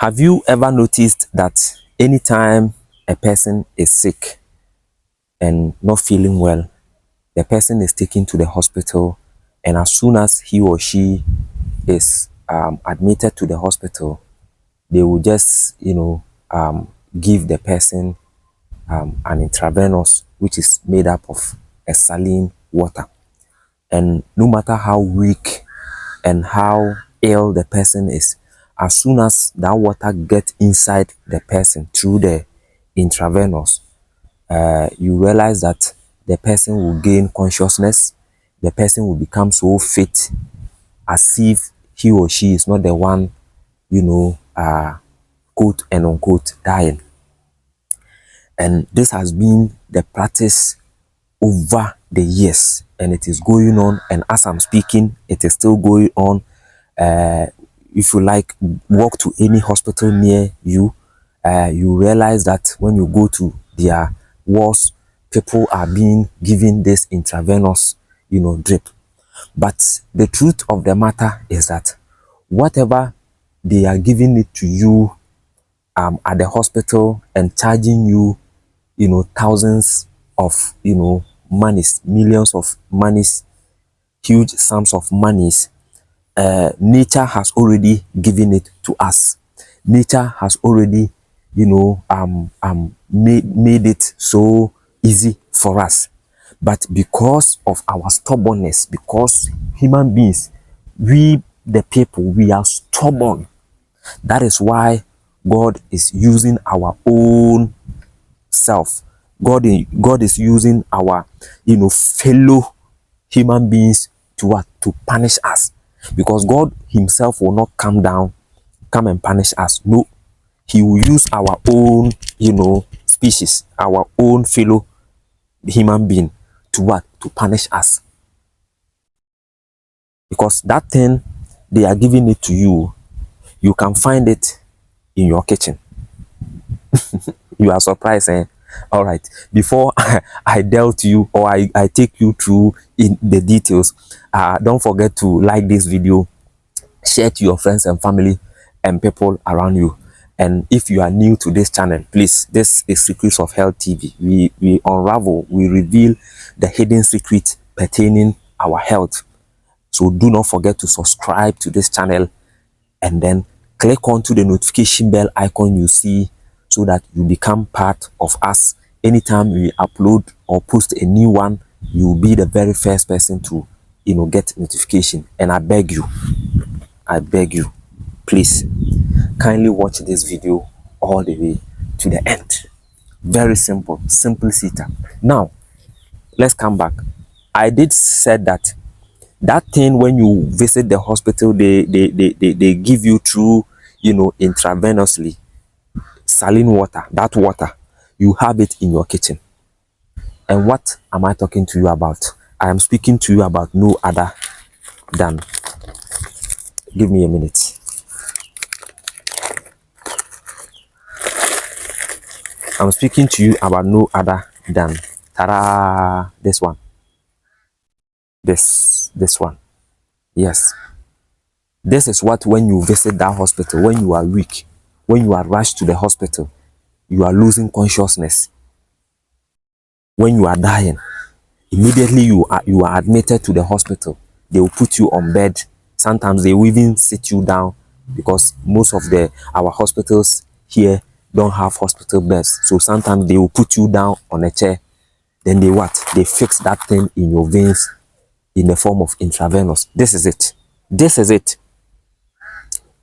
Have you ever noticed that anytime a person is sick and not feeling well, the person is taken to the hospital, and as soon as he or she is admitted to the hospital, they will just, give the person an intravenous, which is made up of a saline water. And no matter how weak and how ill the person is, as soon as that water gets inside the person through the intravenous, you realize that the person will gain consciousness. The person will become so fit, as if he or she is not the one, quote and unquote, dying. And this has been the practice over the years, and it is going on. And as I'm speaking, it is still going on. If you like, walk to any hospital near you, you realize that when you go to their wards, people are being given this intravenous, drip. But the truth of the matter is that whatever they are giving it to you at the hospital and charging you, thousands of, monies, millions of monies, huge sums of monies, nature has already given it to us. Nature has already, made it so easy for us. But because of our stubbornness, because human beings, we the people, we are stubborn. That is why God is using our own self. God is using our, fellow human beings to punish us, because God himself will not come and punish us. No, he will use our own, species, our own fellow human being to punish us. Because that thing, they are giving it to you, you can find it in your kitchen. You are surprised, eh? All right, before I delve you, or I take you through in the details, don't forget to like this video, share to your friends and family and people around you. And if you are new to this channel, please, this is Secrets of Health TV. We unravel, we reveal the hidden secret pertaining our health. So do not forget to subscribe to this channel, and then click onto the notification bell icon you see, so that you become part of us. Anytime we upload or post a new one, you will be the very first person to, get notification. And I beg you, please kindly watch this video all the way to the end. Very simple, simplicity. Now let's come back. I did said that thing, when you visit the hospital, they give you through, intravenously, saline water. That water, you have it in your kitchen. And what am I talking to you about? I am speaking to you about no other than, give me a minute, I'm speaking to you about no other than, ta-da, this one, this one. Yes, this is what, when you visit that hospital, when you are weak, when you are rushed to the hospital, you are losing consciousness, when you are dying, immediately you are admitted to the hospital, they will put you on bed. Sometimes they will even sit you down, because most of our hospitals here don't have hospital beds. So sometimes they will put you down on a chair, then they fix that thing in your veins in the form of intravenous. This is it.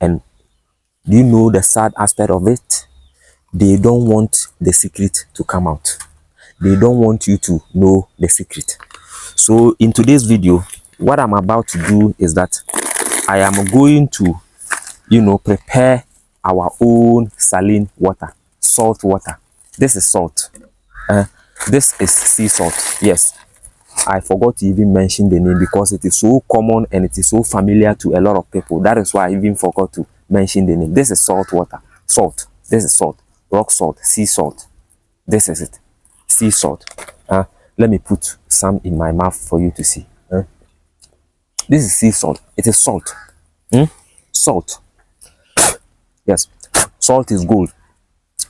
And do you know the sad aspect of it? They don't want the secret to come out. They don't want you to know the secret. So in today's video, what I'm about to do is that I am going to, prepare our own saline water, salt water. This is salt. This is sea salt. Yes, I forgot to even mention the name, because it is so common and it is so familiar to a lot of people. That is why I even forgot to mention the name. This is salt water. Salt. This is salt. Rock salt. Sea salt. This is it. Sea salt. Let me put some in my mouth for you to see. This is sea salt. It is salt. Salt. Yes. Salt is gold.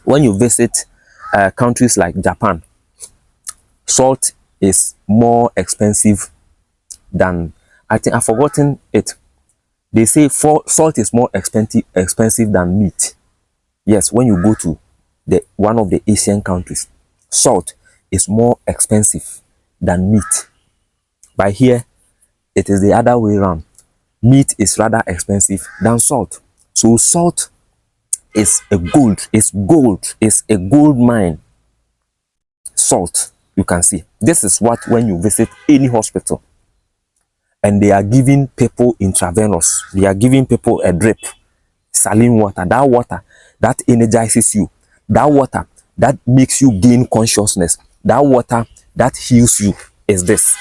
When you visit countries like Japan, salt is more expensive than, I think I've forgotten it. They say salt is more expensive than meat. Yes, when you go to one of the Asian countries, salt is more expensive than meat. But here, it is the other way around. Meat is rather expensive than salt. So salt is a gold mine. Salt, you can see. This is what, when you visit any hospital and they are giving people intravenous, they are giving people a drip, saline water, that water that energizes you, that water that makes you gain consciousness, that water that heals you, is this.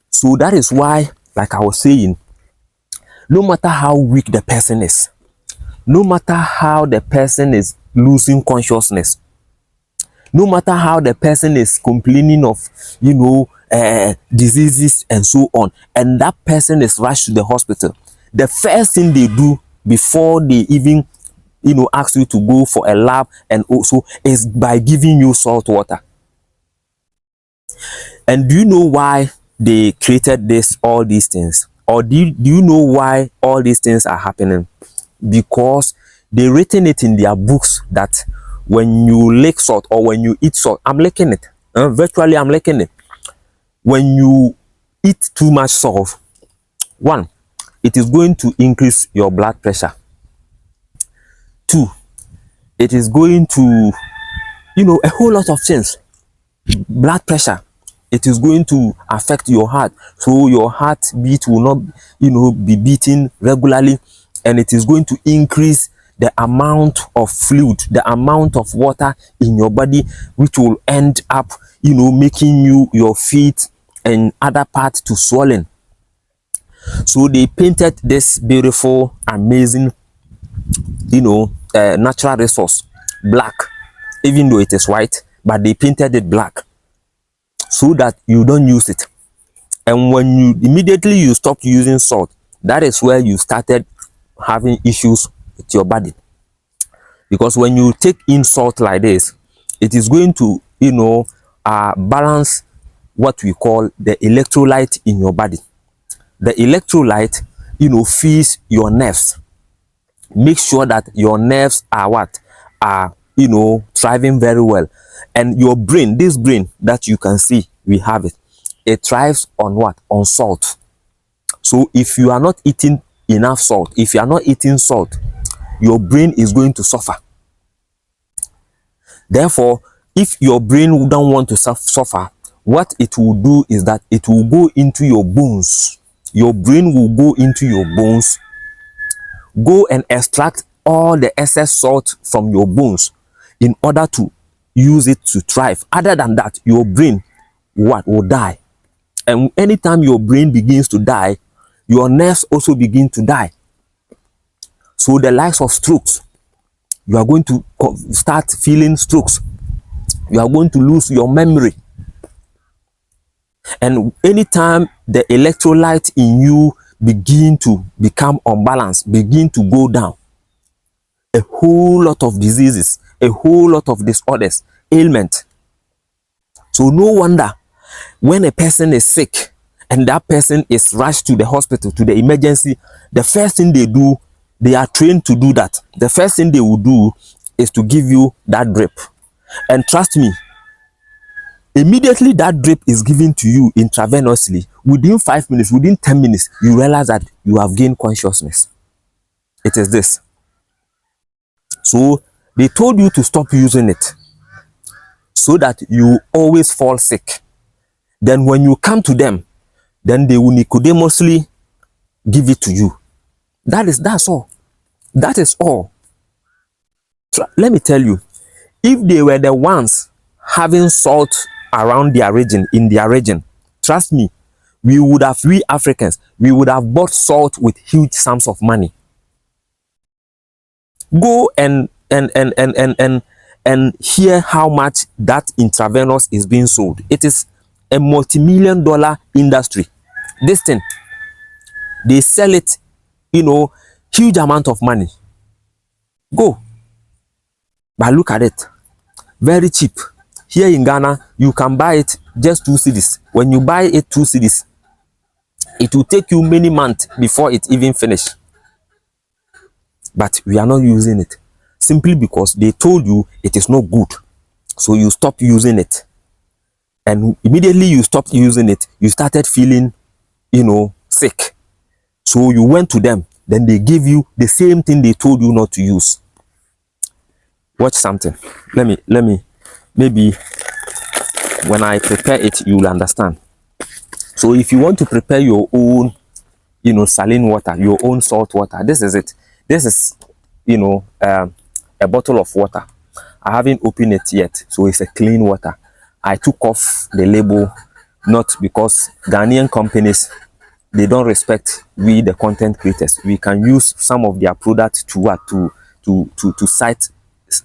So that is why, like I was saying, no matter how weak the person is, no matter how the person is losing consciousness, no matter how the person is complaining of, diseases and so on, and that person is rushed to the hospital, the first thing they do before they even, ask you to go for a lab and also, is by giving you salt water. And do you know why they created all these things? Or do you know why all these things are happening? Because they written it in their books that when you lick salt or when you eat salt, I'm licking it. Virtually, I'm licking it. When you eat too much salt, one, it is going to increase your blood pressure. Two, it is going to, a whole lot of things. Blood pressure, it is going to affect your heart, so your heartbeat will not be beating regularly, and it is going to increase the amount of fluid, the amount of water in your body, which will end up making your feet and other parts to swollen. So they painted this beautiful, amazing natural resource black, even though it is white, but they painted it black so that you don't use it. And when you immediately stopped using salt, that is where you started having issues with your body. Because when you take in salt like this, it is going to balance what we call the electrolyte in your body. The electrolyte feeds your nerves. Make sure that your nerves are thriving very well. And your brain, this brain that you can see, we have it thrives on what? On salt. So if you are not eating enough salt, if you are not eating salt, your brain is going to suffer. Therefore, if your brain don't want to suffer, what it will do is that it will go into your bones. Your brain will go into your bones, go and extract all the excess salt from your bones in order to use it to thrive. Other than that, your brain will die. And anytime your brain begins to die, your nerves also begin to die. So the likes of strokes, you are going to start feeling strokes. You are going to lose your memory. And anytime the electrolyte in you begin to become unbalanced, begin to go down, a whole lot of diseases, a whole lot of disorders, ailment. So no wonder when a person is sick and that person is rushed to the hospital, to the emergency, the first thing they do, they are trained to do that. The first thing they will do is to give you that drip. And trust me, immediately that drip is given to you intravenously, within 5 minutes, within 10 minutes, you realize that you have gained consciousness. It is this. So they told you to stop using it so that you always fall sick. Then when you come to them, then they will Nicodemously give it to you. That's all. That is all. Let me tell you, if they were the ones having salt around their region, in their region, trust me, we Africans, we would have bought salt with huge sums of money. Go and hear how much that intravenous is being sold. It is a multi-million-dollar industry. This thing, they sell it, huge amount of money. Go But look at it, very cheap. Here in Ghana, you can buy it just 2 cedis. When you buy it 2 cedis, it will take you many months before it even finish. But we are not using it simply because they told you it is not good. So you stop using it. And immediately you stopped using it, you started feeling, sick. So you went to them, then they gave you the same thing they told you not to use. Watch something. Let me, maybe when I prepare it, you'll understand. So if you want to prepare your own, saline water, your own salt water, this is it. This is, a bottle of water. I haven't opened it yet, so it's a clean water. I took off the label, not because Ghanaian companies, they don't respect we, the content creators. We can use some of their products to cite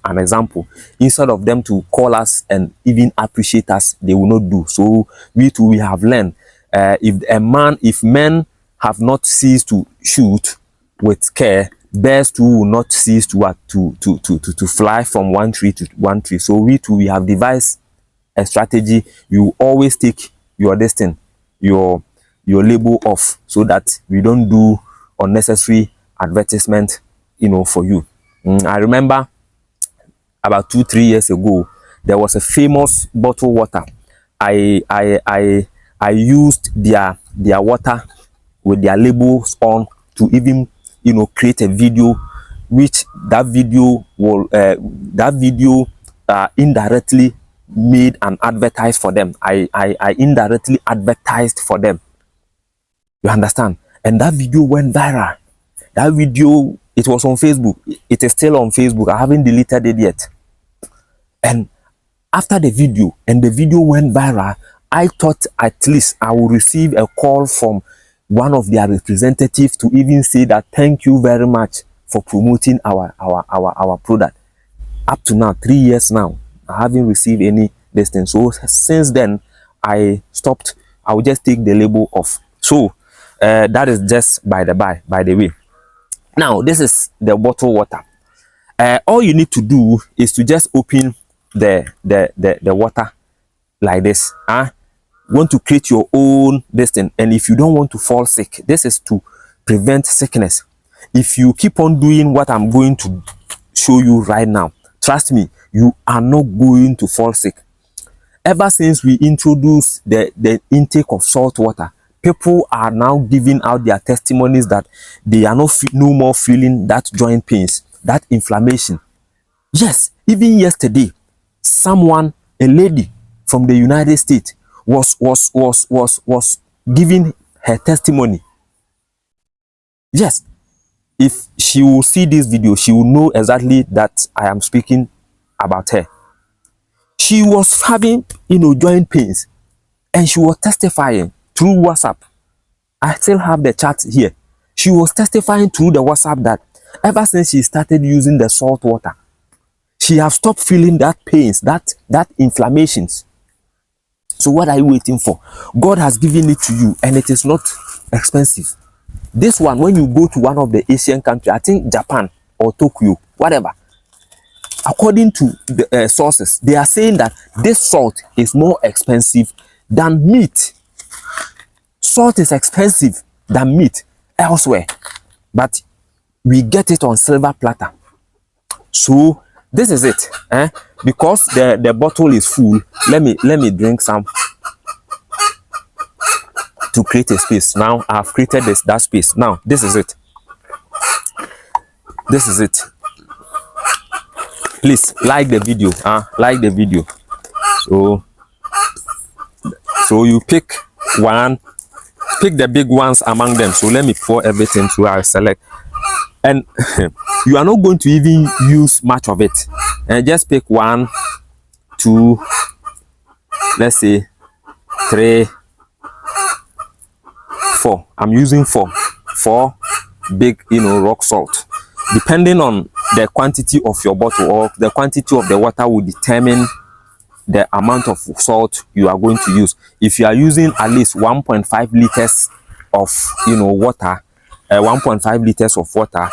an example. Instead of them to call us and even appreciate us, they will not do. So we too, we have learned. If men have not ceased to shoot with care, birds too will not cease to fly from one tree to one tree. So we too, we have devised a strategy. You always take your destiny, your label off, so that we don't do unnecessary advertisement, for you. I remember about 2-3 years ago, there was a famous bottled water. I used their water with their labels on to even create a video, which that video indirectly made an advertise for them. I indirectly advertised for them. You understand? And that video went viral. That video, it was on Facebook. It is still on Facebook. I haven't deleted it yet. And after the video, went viral, I thought at least I will receive a call from one of their representatives to even say that thank you very much for promoting our product. Up to now, 3 years now, I haven't received any listing. So since then, I stopped. I will just take the label off. So that is just by the way. Now this is the bottled water. All you need to do is to just open the water like this. Want to create your own destiny, and if you don't want to fall sick, this is to prevent sickness. If you keep on doing what I'm going to show you right now, trust me, you are not going to fall sick. Ever since we introduced the intake of salt water, people are now giving out their testimonies that they are no more feeling that joint pains, that inflammation. Yes, even yesterday, a lady from the United States was giving her testimony. Yes, if she will see this video, she will know exactly that I am speaking about her. She was having, joint pains, and she was testifying through WhatsApp. I still have the chat here. She was testifying through the WhatsApp that ever since she started using the salt water, she has stopped feeling that pains, that inflammations. So what are you waiting for? God has given it to you, and it is not expensive. This one, when you go to one of the Asian countries, I think Japan or Tokyo, whatever, according to the sources, they are saying that this salt is more expensive than meat. Salt is expensive than meat elsewhere, but we get it on silver platter. So this is it. Because the bottle is full, let me drink some to create a space. Now I've created that space. Now this is it. This is it. Please like the video. Like the video. So you pick one, pick the big ones among them. So let me pour everything so I select. And you are not going to even use much of it. And just pick 1, 2, let's say 3, 4. I'm using 4 big, rock salt. Depending on the quantity of your bottle or the quantity of the water will determine the amount of salt you are going to use. If you are using at least 1.5 liters of water, 1.5 liters of water,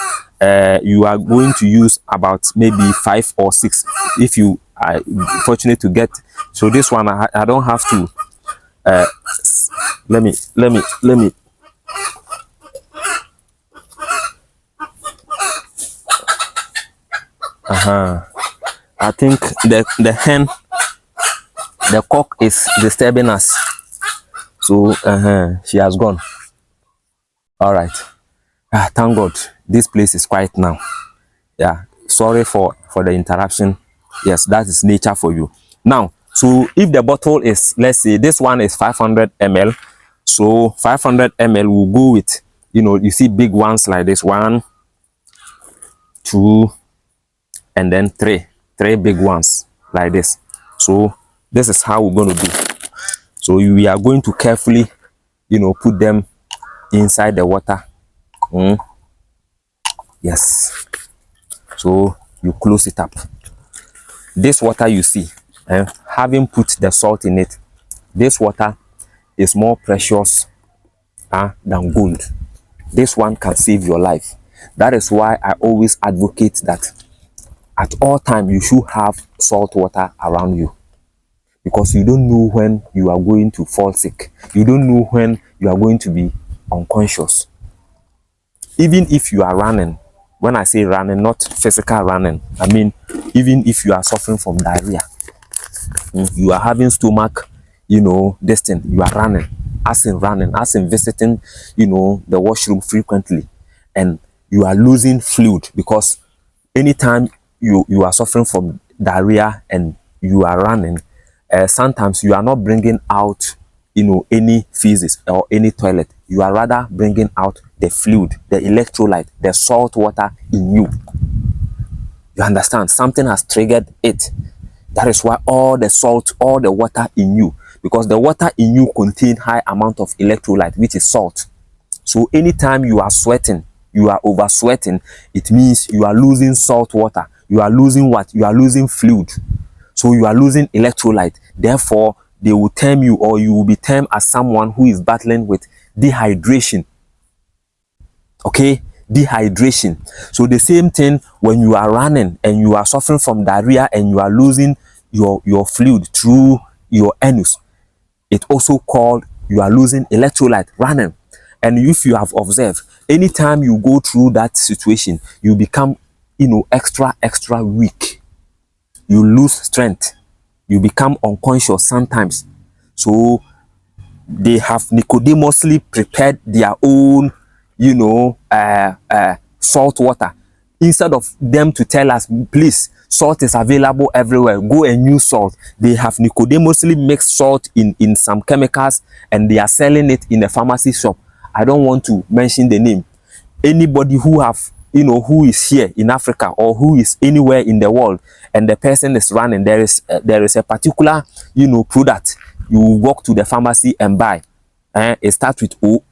you are going to use about maybe 5 or 6 if you are fortunate to get. So this one I don't have to let me I think the hen, the cock is disturbing us. So she has gone. All right. Thank God this place is quiet now. Yeah, sorry for the interruption. Yes, that is nature for you. Now, so if the bottle is, let's say this one is 500 ml, so 500 ml will go with, you see big ones like this, 1, 2, and then three big ones like this. So this is how we're going to do. So we are going to carefully, put them inside the water. Yes. So you close it up. This water you see, having put the salt in it, this water is more precious than gold. This one can save your life. That is why I always advocate that at all times you should have salt water around you, because you don't know when you are going to fall sick. You don't know when you are going to be unconscious. Even if you are running, when I say running, not physical running, I mean even if you are suffering from diarrhea, you are having stomach, this thing, you are running, as in visiting, the washroom frequently, and you are losing fluid, because anytime you are suffering from diarrhea and you are running, sometimes you are not bringing out, any feces or any toilet. You are rather bringing out the fluid, the electrolyte, the salt water in you. You understand? Something has triggered it. That is why all the salt, all the water in you, because the water in you contain high amount of electrolyte, which is salt. So anytime you are sweating, you are over sweating, it means you are losing salt water. You are losing what? You are losing fluid. So you are losing electrolyte. Therefore, they will term you, or you will be termed as someone who is battling with dehydration. Okay, dehydration. So the same thing when you are running and you are suffering from diarrhea and you are losing your fluid through your anus, it also called you are losing electrolyte running. And if you have observed, anytime you go through that situation, you become, extra weak. You lose strength. You become unconscious sometimes. So they have Nicodemously prepared their own, salt water. Instead of them to tell us, please, salt is available everywhere, go and use salt, they have Nicodemously mixed salt in some chemicals, and they are selling it in a pharmacy shop. I don't want to mention the name. Anybody who have, who is here in Africa or who is anywhere in the world, and the person is running, there is a particular, product you walk to the pharmacy and buy. It starts with O.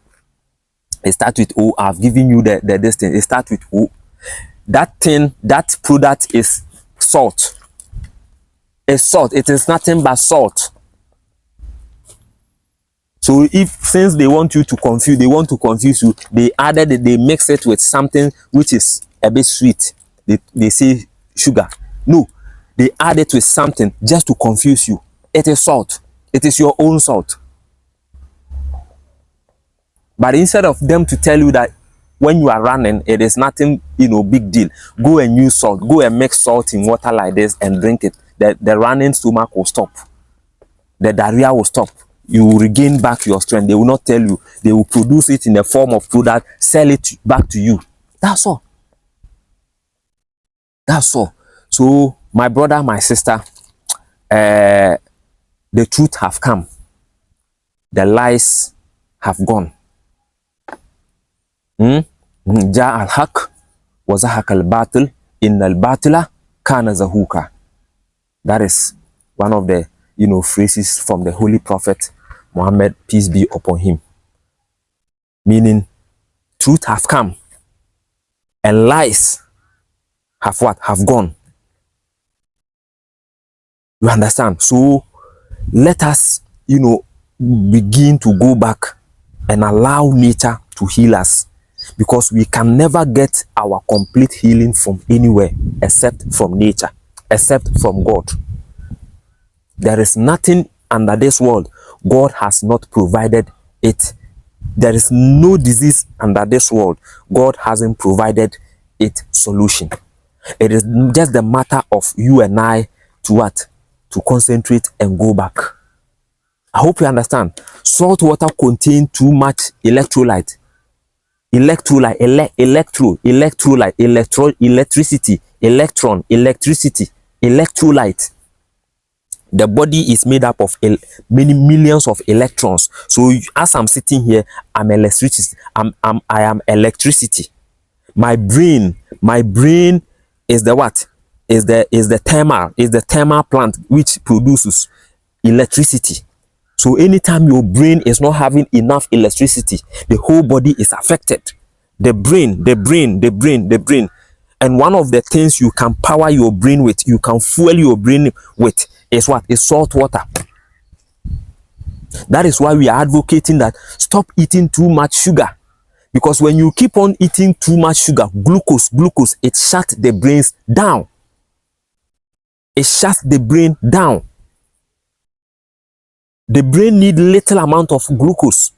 It starts with O. I've given you the distance. It starts with O. That thing, that product is salt. It's salt. It is nothing but salt. So since they want you to confuse, they want to confuse you, they mix it with something which is a bit sweet. They say sugar. No, they add it with something just to confuse you. It is salt. It is your own salt. But instead of them to tell you that when you are running, it is nothing, big deal, go and use salt, go and mix salt in water like this and drink it, the running stomach will stop, the diarrhea will stop, you will regain back your strength. They will not tell you. They will produce it in the form of product, sell it back to you. That's all. That's all. So my brother, my sister, the truth have come, the lies have gone. جاء الحق وزهق الباطل إن الباطل كان زهوقا. That is one of the phrases from the Holy Prophet Muhammad, peace be upon him. Meaning, truth have come and lies have what? Have gone. You understand? So let us, begin to go back and allow nature to heal us. because we can never get our complete healing from anywhere except from nature, except from God. There is nothing under this world God has not provided it. There is no disease under this world God hasn't provided its solution. It is just the matter of you and I to what? To concentrate and go back. I hope you understand. Salt water contains too much electrolyte. Electricity, electrolyte. The body is made up of many millions of electrons. So as I'm sitting here, I'm electricity. I am electricity. My brain is the what? Is the thermal plant which produces electricity. So anytime your brain is not having enough electricity, the whole body is affected. The brain. And one of the things you can power your brain with, you can fuel your brain with, is what? Is salt water. That is why we are advocating that stop eating too much sugar. Because when you keep on eating too much sugar, glucose, it shuts the brains down. It shuts the brain down. The brain needs little amount of glucose,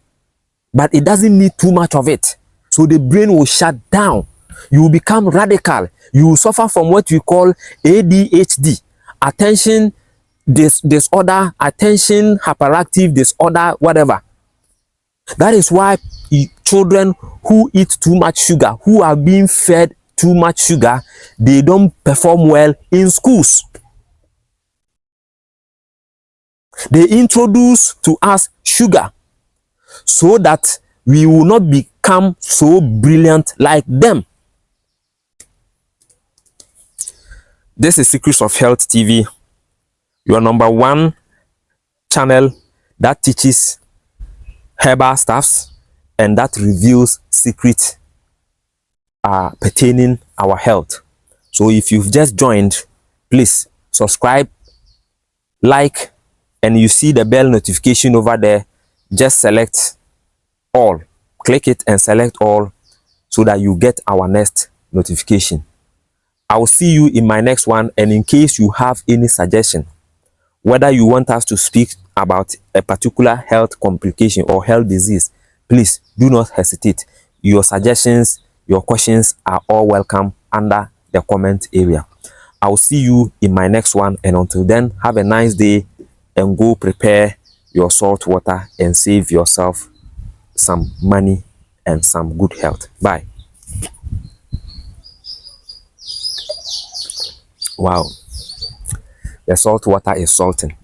but it doesn't need too much of it. So the brain will shut down. You will become radical. You will suffer from what we call ADHD, attention disorder, attention hyperactive disorder, whatever. That is why children who eat too much sugar, who are being fed too much sugar, they don't perform well in schools. They introduce to us sugar so that we will not become so brilliant like them. This is Secrets of Health TV, your #1 channel that teaches herbal stuffs and that reveals secrets pertaining our health. So if you've just joined, please subscribe, like, and you see the bell notification over there, just select all. Click it and select all so that you get our next notification. I will see you in my next one. And in case you have any suggestion, whether you want us to speak about a particular health complication or health disease, please do not hesitate. Your suggestions, your questions are all welcome under the comment area. I will see you in my next one. And until then, have a nice day and go prepare your salt water and save yourself some money and some good health. Bye. Wow, the salt water is salting.